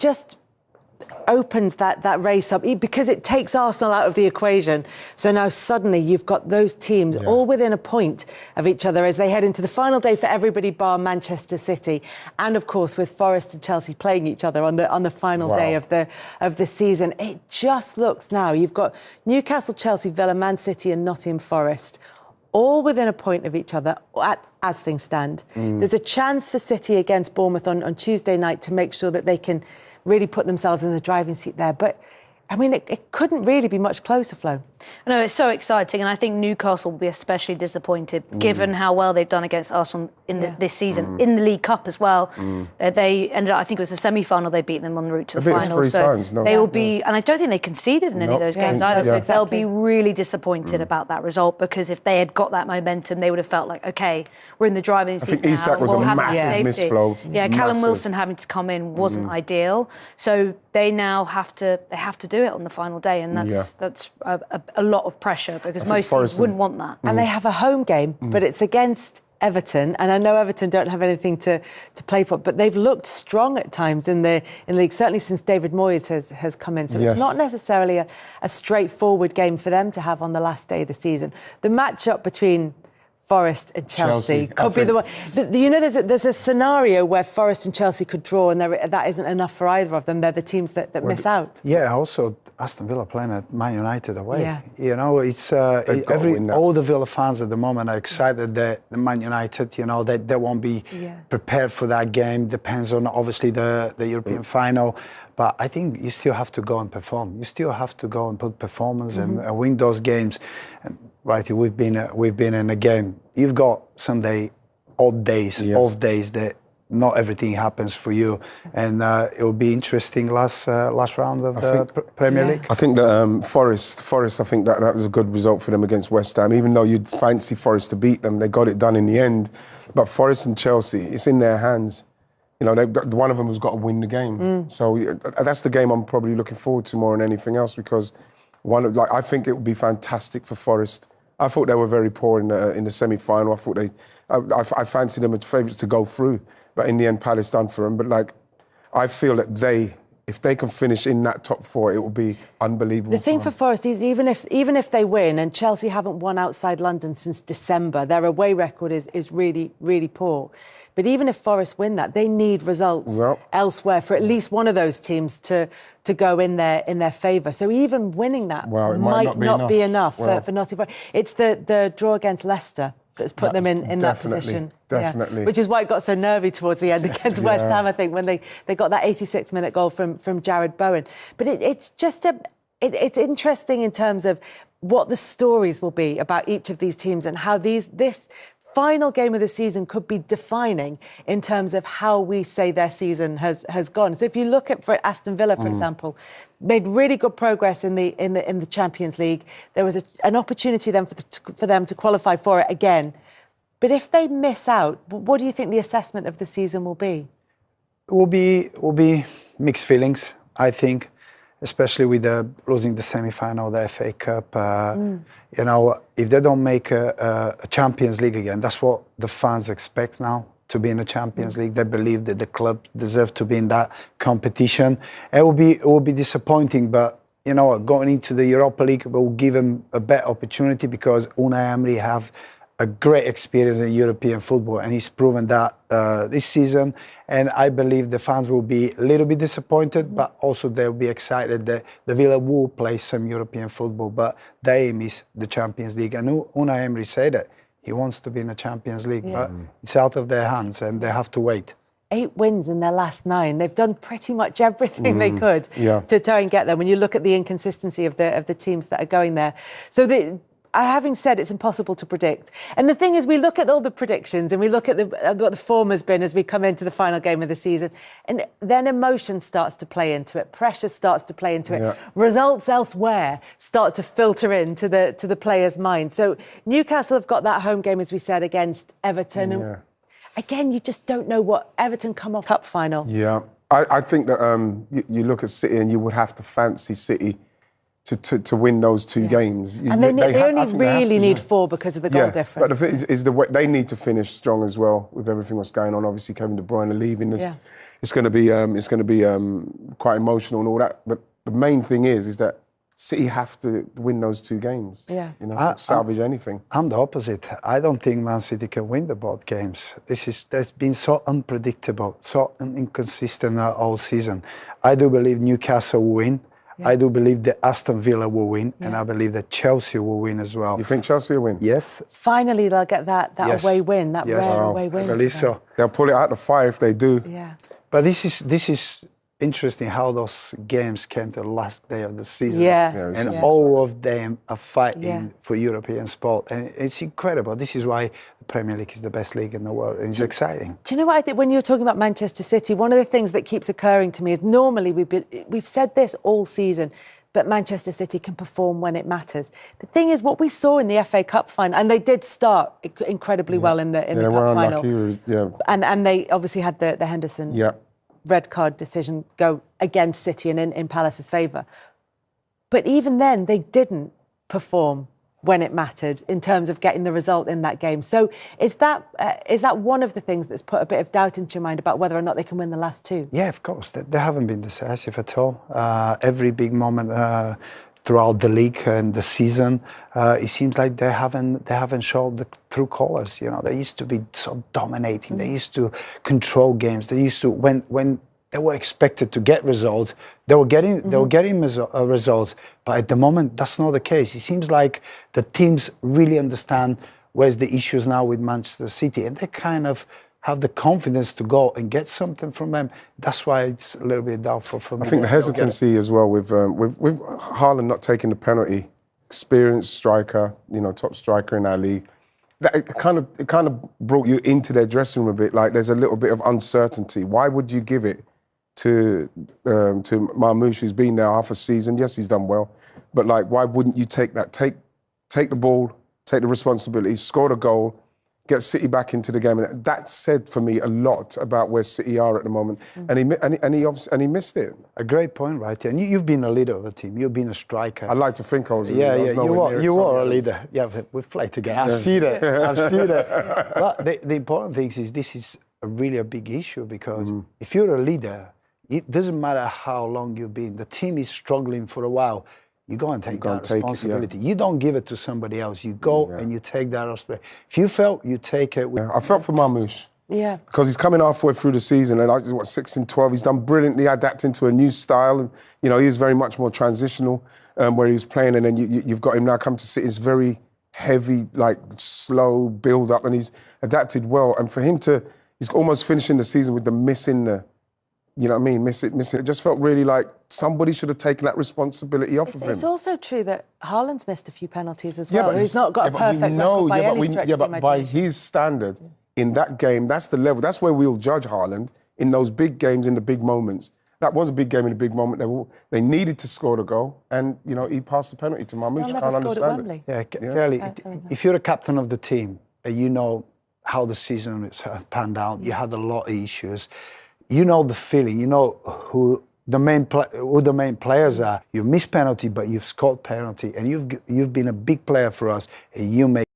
just opens that race up because it takes Arsenal out of the equation. So now suddenly you've got those teams all within a point of each other as they head into the final day for everybody bar Manchester City, and of course with Forest and Chelsea playing each other on the final day of the season. It just looks now you've got Newcastle, Chelsea, Villa, Man City, and Nottingham Forest all within a point of each other as things stand. There's a chance for City against Bournemouth on Tuesday night to make sure that they can really put themselves in the driving seat there. But, I mean, it couldn't really be much closer, Flo. No, it's so exciting, and I think Newcastle will be especially disappointed given how well they've done against Arsenal in this season, in the League Cup as well. They ended up, I think it was the semi-final, they beat them en route to the final. They will be, and I don't think they conceded in any of those games either, so they'll be really disappointed about that result, because if they had got that momentum, they would have felt like, OK, we're in the driving seat now. I think Isak was a massive miss, Flo. Yeah, Callum Wilson having to come in wasn't ideal, so they now have to do it on the final day, and that's a lot of pressure, because most teams wouldn't want that. And they have a home game, but it's against Everton, and I know Everton don't have anything to play for, but they've looked strong at times in the league, certainly since David Moyes has come in. So it's not necessarily a straightforward game for them to have on the last day of the season. The matchup between Forest and Chelsea could be the one. You know, there's a scenario where Forest and Chelsea could draw, and that isn't enough for either of them. They're the teams that miss out. Yeah, also Aston Villa playing at Man United away. Yeah. You know, it's all the Villa fans at the moment are excited that the Man United, you know, they won't be prepared for that game. Depends on obviously the European final. But I think you still have to go and perform. You still have to go and put performance and win those games. And, right, we've been in a game. You've got some odd days, off days that not everything happens for you, and it will be interesting last round of the Premier League. I think that Forest. I think that was a good result for them against West Ham. Even though you'd fancy Forest to beat them, they got it done in the end. But Forest and Chelsea, it's in their hands. You know, one of them has got to win the game. So that's the game I'm probably looking forward to more than anything else, because I think it would be fantastic for Forest. I thought they were very poor in the semi-final. I fancied them as favourites to go through, but in the end, Palace done for them. But I feel that if they can finish in that top four, it will be unbelievable. The thing for Forest is even if they win, and Chelsea haven't won outside London since December, their away record is really, really poor. But even if Forest win that, they need results elsewhere for at least one of those teams to go in their favour. So even winning that might not be enough for Nottingham Forest. It's the draw against Leicester that's put them in that position. Definitely. Yeah. Which is why it got so nervy towards the end against West Ham, I think, when they got that 86th minute goal from Jared Bowen. But it's just it's interesting in terms of what the stories will be about each of these teams, and how this final game of the season could be defining in terms of how we say their season has gone. So if you look at, for Aston Villa, for example, made really good progress in the Champions League. There was an opportunity then for them to qualify for it again. But if they miss out, what do you think the assessment of the season will be? It will be mixed feelings, I think, especially with losing the semi-final of the FA Cup. You know, if they don't make a Champions League again, that's what the fans expect now, to be in the Champions League. They believe that the club deserves to be in that competition. It will be disappointing, but you know, going into the Europa League will give them a better opportunity, because Unai Emery have a great experience in European football, and he's proven that this season. And I believe the fans will be a little bit disappointed, but also they'll be excited that the Villa will play some European football. But the aim is the Champions League. And Unai Emery said that he wants to be in the Champions League, but it's out of their hands, and they have to wait. 8 wins in their last 9. They've done pretty much everything they could to try and get there, when you look at the inconsistency of the teams that are going there. So having said it's impossible to predict. And the thing is, we look at all the predictions and we look at what the form has been as we come into the final game of the season, and then emotion starts to play into it, pressure starts to play into it, results elsewhere start to filter into the players' mind. So Newcastle have got that home game, as we said, against Everton. And again, you just don't know what Everton come off cup final. Yeah, I think that you look at City, and you would have to fancy City to win those 2 games. And they only really need 4 because of the goal difference. But the thing is they need to finish strong as well with everything that's going on. Obviously, Kevin De Bruyne leaving. It's going to be quite emotional and all that. But the main thing is that City have to win those 2 games. Yeah. You know, to salvage anything. I'm the opposite. I don't think Man City can win the both games. That's been so unpredictable, so inconsistent all season. I do believe Newcastle will win. Yeah. I do believe that Aston Villa will win, and I believe that Chelsea will win as well. You think Chelsea will win? Yes. Finally, they'll get that Yes. away win, that Yes. rare away win. I believe so. They'll pull it out the fire if they do. Yeah. But this is interesting how those games came to the last day of the season. Yeah. And Yeah. all of them are fighting for European sport. And it's incredible. This is why the Premier League is the best league in the world. And it's exciting. Do you know what I think? When you're talking about Manchester City, one of the things that keeps occurring to me is normally we've said this all season, but Manchester City can perform when it matters. The thing is, what we saw in the FA Cup final, and they did start incredibly well in the cup final. And they obviously had the Henderson red card decision go against City and in Palace's favour. But even then, they didn't perform when it mattered in terms of getting the result in that game. So is that one of the things that's put a bit of doubt into your mind about whether or not they can win the last 2? Yeah, of course. They haven't been decisive at all. Every big moment throughout the league and the season, it seems like they haven't shown the true colours. You know, they used to be so dominating. They used to control games. They used to when they were expected to get results, they were getting results. But at the moment, that's not the case. It seems like the teams really understand where's the issues now with Manchester City, and they kind of have the confidence to go and get something from them. That's why it's a little bit doubtful for me. I think the hesitancy as well with Haaland not taking the penalty, experienced striker, you know, top striker in our league. That it kind of brought you into their dressing room a bit. Like there's a little bit of uncertainty. Why would you give it to Marmoush, who's been there half a season? Yes, he's done well, but like, why wouldn't you take that? Take the ball, take the responsibility, score the goal, get City back into the game, and that said for me a lot about where City are at the moment. And he missed it. A great point, right? And you've been a leader of the team. You've been a striker. I'd like to think I was. You were a leader. Yeah, we've played together. I've seen it. But the important thing is this is really a big issue, because if you're a leader, it doesn't matter how long you've been. The team is struggling for a while. You go and take that responsibility. You don't give it to somebody else. You go and you take that responsibility. If you felt, you take it. I felt for Marmoush. Yeah. Because he's coming halfway through the season, and 6 and 12, he's done brilliantly adapting to a new style. And, you know, he was very much more transitional where he was playing, and then you've got him now come to City. It's very heavy, like slow build up, and he's adapted well. And for him he's almost finishing the season with the missing. You know what I mean? Missing. It just felt really like somebody should have taken that responsibility off of him. It's also true that Haaland's missed a few penalties as well. He's not got a perfect record by any stretch of the imagination. By his standard, in that game, that's the level. That's where we'll judge Haaland, in those big games, in the big moments. That was a big game in a big moment. They needed to score the goal, and you know he passed the penalty to Marmoush. Can't understand it. Yeah, clearly, if you're a captain of the team, you know how the season has panned out. You had a lot of issues. You know the feeling. You know who the main players are. You miss penalty, but you've scored penalty, and you've been a big player for us, and you make